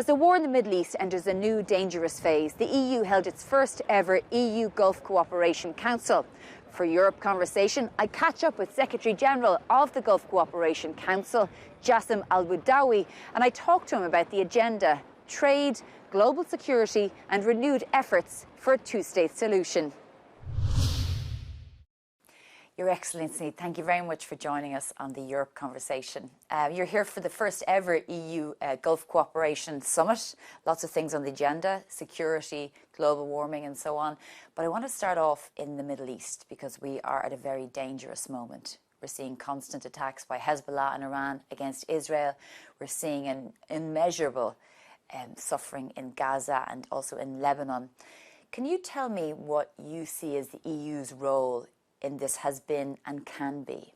As the war in the Middle East enters a new dangerous phase, the EU held its first ever EU Gulf Cooperation Council. For Europe Conversation, I catch up with Secretary General of the Gulf Cooperation Council, Jassim Al-Boudawi, and I talk to him about the agenda, trade, global security and renewed efforts for a two-state solution. Your Excellency, thank you very much for joining us on the Europe Conversation. You're here for the first ever EU Gulf Cooperation Summit. Lots of things on the agenda, security, global warming and so on. But I want to start off in the Middle East because we are at a very dangerous moment. We're seeing constant attacks by Hezbollah and Iran against Israel. We're seeing an immeasurable suffering in Gaza and also in Lebanon. Can you tell me what you see as the EU's role in this has been and can be?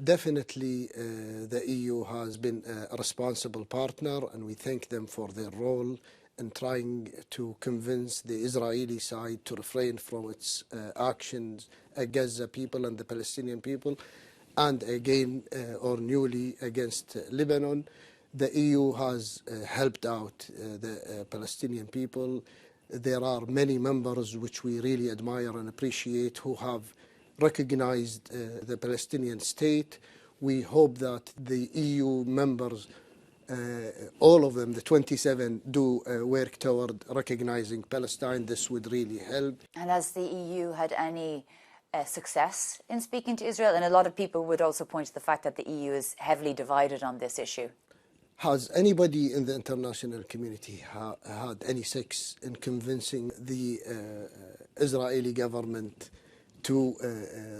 Definitely the EU has been a responsible partner, and we thank them for their role in trying to convince the Israeli side to refrain from its actions against the people and the Palestinian people, and again or newly against Lebanon. The EU has helped out the Palestinian people. There are many members which we really admire and appreciate who have recognized the Palestinian state. We hope that the EU members, all of them, the 27, do work toward recognizing Palestine. This would really help. And has the EU had any success in speaking to Israel? And a lot of people would also point to the fact that the EU is heavily divided on this issue. Has anybody in the international community had any success in convincing the Israeli government to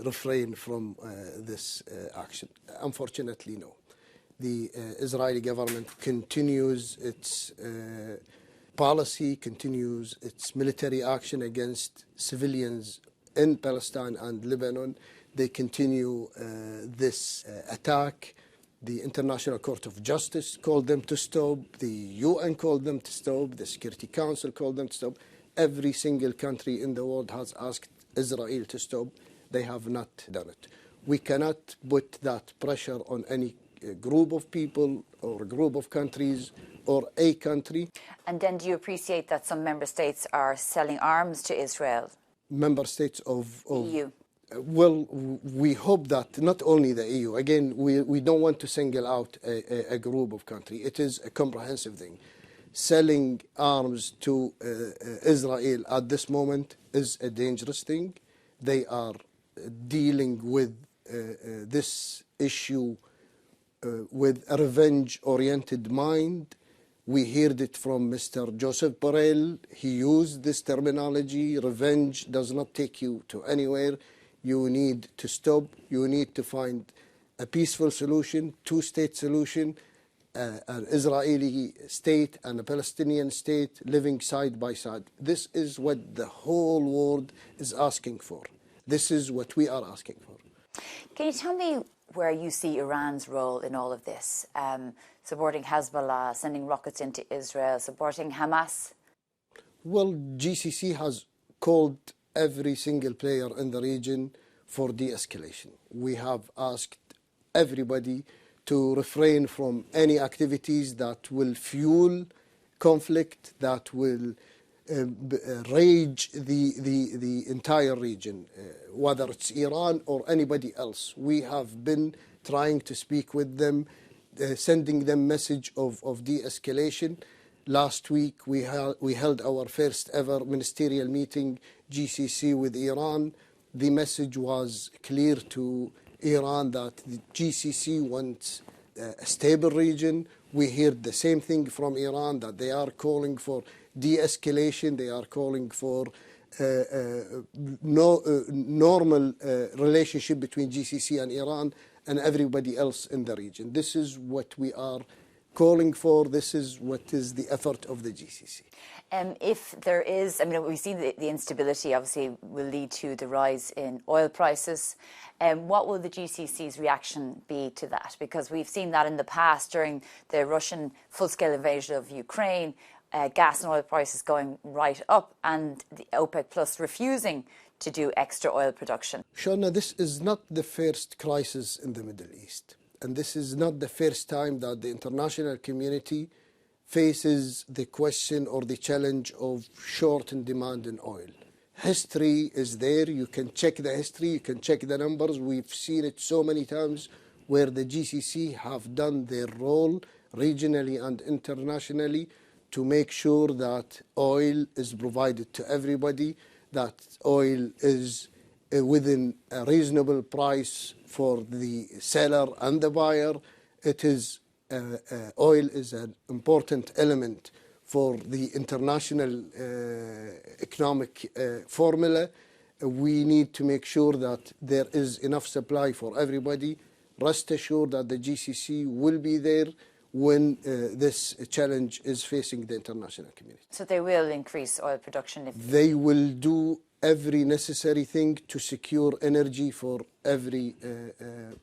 refrain from this action? Unfortunately, no. The Israeli government continues its policy, continues its military action against civilians in Palestine and Lebanon. They continue this attack. The International Court of Justice called them to stop. The UN called them to stop. The Security Council called them to stop. Every single country in the world has asked Israel to stop. They have not done it. We cannot put that pressure on any group of people or group of countries or a country. And then do you appreciate that some member states are selling arms to Israel? Member states of EU? Well, we hope that not only the EU. Again, we don't want to single out a group of countries. It is a comprehensive thing. Selling arms to Israel at this moment is a dangerous thing. They are dealing with this issue with a revenge-oriented mind. We heard it from Mr. Joseph Borrell. He used this terminology. Revenge does not take you to anywhere. You need to stop. You need to find a peaceful solution, two-state solution, an Israeli state and a Palestinian state living side by side. This is what the whole world is asking for. This is what we are asking for. Can you tell me where you see Iran's role in all of this? Supporting Hezbollah, sending rockets into Israel, supporting Hamas? Well, GCC has called every single player in the region for de-escalation. We have asked everybody to refrain from any activities that will fuel conflict, that will rage the entire region, whether it's Iran or anybody else. We have been trying to speak with them, sending them message of de-escalation. Last week we held our first ever ministerial meeting, GCC, with Iran. The message was clear to Iran that the GCC wants a stable region. We heard the same thing from Iran, that they are calling for de-escalation. They are calling for normal relationship between GCC and Iran and everybody else in the region. This is what we are calling for. This is what is the effort of the GCC. If there is, I mean, we've seen the instability obviously will lead to the rise in oil prices. What will the GCC's reaction be to that? Because we've seen that in the past during the Russian full-scale invasion of Ukraine, gas and oil prices going right up and the OPEC Plus refusing to do extra oil production. Shona, this is not the first crisis in the Middle East. And this is not the first time that the international community faces the question or the challenge of short in demand in oil. History is there. You can check the history. You can check the numbers. We've seen it so many times where the GCC have done their role regionally and internationally to make sure that oil is provided to everybody, that oil is within a reasonable price for the seller and the buyer. It is oil is an important element for the international economic formula. We need to make sure that there is enough supply for everybody. Rest assured that the GCC will be there when this challenge is facing the international community. So they will increase oil production? They will do every necessary thing to secure energy for every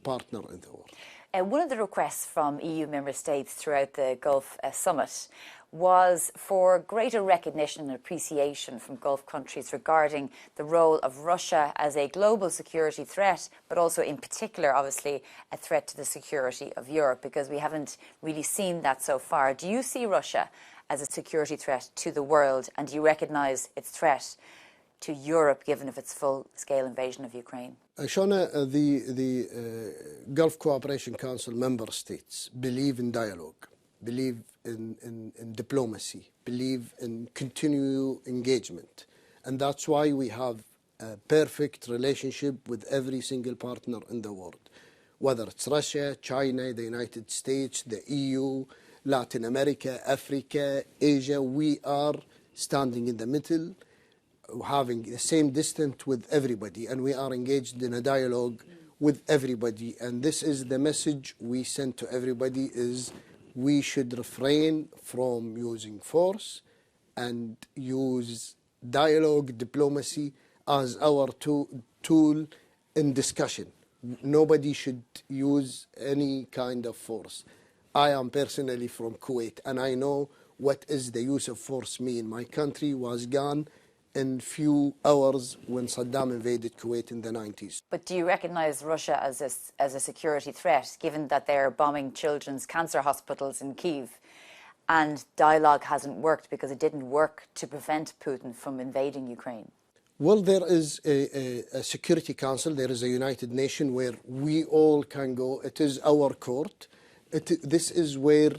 partner in the world. One of the requests from EU member states throughout the Gulf Summit was for greater recognition and appreciation from Gulf countries regarding the role of Russia as a global security threat, but also in particular, obviously, a threat to the security of Europe, because we haven't really seen that so far. Do you see Russia as a security threat to the world, and do you recognise its threat to Europe, given of its full-scale invasion of Ukraine? Shona, the Gulf Cooperation Council member states believe in dialogue, believe in diplomacy, believe in continual engagement. And that's why we have a perfect relationship with every single partner in the world, whether it's Russia, China, the United States, the EU, Latin America, Africa, Asia. We are standing in the middle, having the same distance with everybody, and we are engaged in a dialogue with everybody. And this is the message we send to everybody, is we should refrain from using force and use dialogue, diplomacy as our tool in discussion. Nobody should use any kind of force. I am personally from Kuwait, and I know what is the use of force mean. My country was gone in few hours when Saddam invaded Kuwait in the 90s. But do you recognise Russia as a security threat, given that they're bombing children's cancer hospitals in Kyiv, and dialogue hasn't worked because it didn't work to prevent Putin from invading Ukraine? Well, there is a Security Council, there is a United Nations where we all can go. It is our court. This is where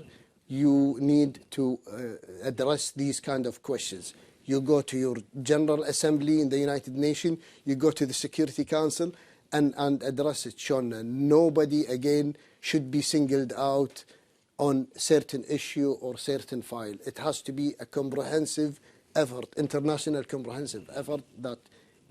you need to address these kind of questions. You go to your General Assembly in the United Nations, you go to the Security Council and address it, Shona. Nobody, again, should be singled out on certain issue or certain file. It has to be a comprehensive effort, international comprehensive effort that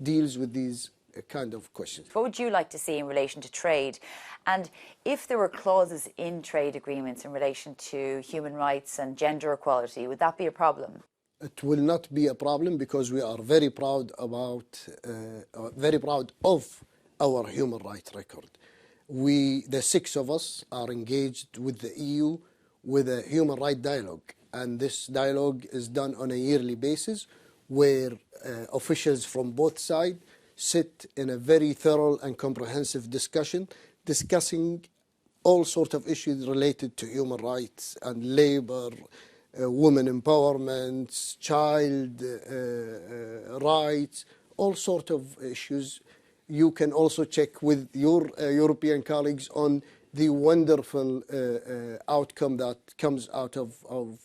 deals with these kind of questions. What would you like to see in relation to trade? And if there were clauses in trade agreements in relation to human rights and gender equality, would that be a problem? It will not be a problem, because we are very proud of our human rights record. The six of us, are engaged with the EU with a human rights dialogue, and this dialogue is done on a yearly basis, where officials from both sides sit in a very thorough and comprehensive discussion, discussing all sorts of issues related to human rights and labor, women empowerment, child rights, all sorts of issues. You can also check with your European colleagues on the wonderful outcome that comes out of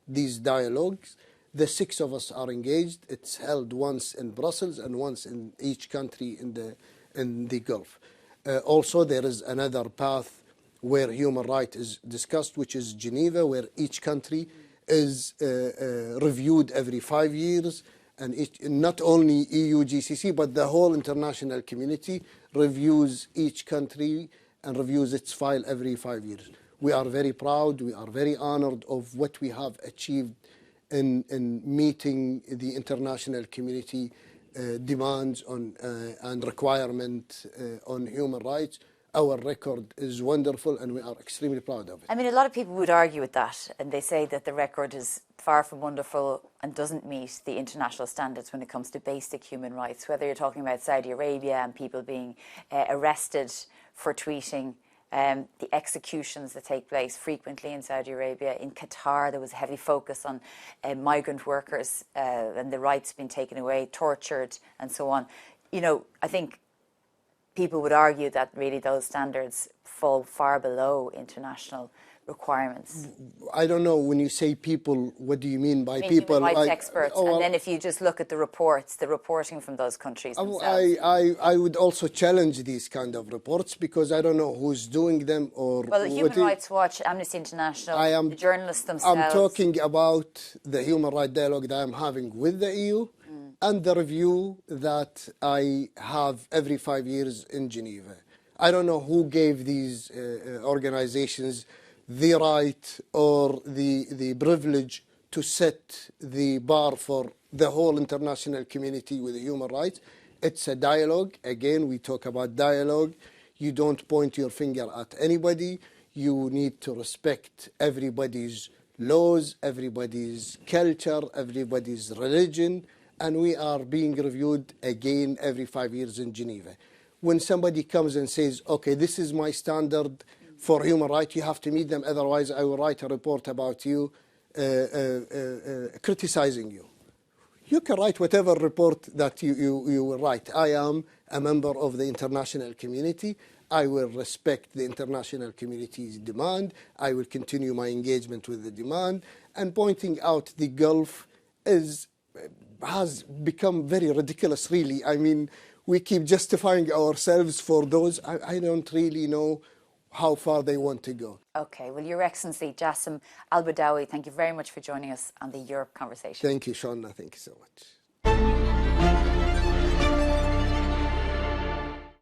these dialogues. The six of us are engaged. It's held once in Brussels and once in each country in the Gulf. Also, there is another path where human rights is discussed, which is Geneva, where each country is reviewed every 5 years, and not only EU GCC, but the whole international community reviews each country and reviews its file every 5 years. We are very proud, we are very honored of what we have achieved in meeting the international community demands on and requirement on human rights. Our record is wonderful, and we are extremely proud of it. I mean, a lot of people would argue with that, and they say that the record is far from wonderful and doesn't meet the international standards when it comes to basic human rights, whether you're talking about Saudi Arabia and people being arrested for tweeting the executions that take place frequently in Saudi Arabia. In Qatar, there was a heavy focus on migrant workers and the rights being taken away, tortured, and so on. You know, I think people would argue that really those standards fall far below international requirements. I don't know, when you say people, what do you mean by people? Human rights experts, and then if you just look at the reports, the reporting from those countries themselves. I would also challenge these kind of reports, because I don't know who's doing them or... Well, Human Rights Watch, Amnesty International, the journalists themselves. I'm talking about the human rights dialogue that I'm having with the EU and the review that I have every 5 years in Geneva. I don't know who gave these organizations the right or the privilege to set the bar for the whole international community with human rights. It's a dialogue. Again, we talk about dialogue. You don't point your finger at anybody. You need to respect everybody's laws, everybody's culture, everybody's religion, and we are being reviewed again every 5 years in Geneva. When somebody comes and says, okay, this is my standard for human rights, you have to meet them, otherwise I will write a report about you, criticizing you. You can write whatever report that you will write. I am a member of the international community. I will respect the international community's demand. I will continue my engagement with the demand. And pointing out the Gulf has become very ridiculous, really. I mean, we keep justifying ourselves for those. I don't really know how far they want to go. Okay, well, Your Excellency Jassim Al-Badawi, thank you very much for joining us on the Europe Conversation. Thank you, Shauna. Thank you so much.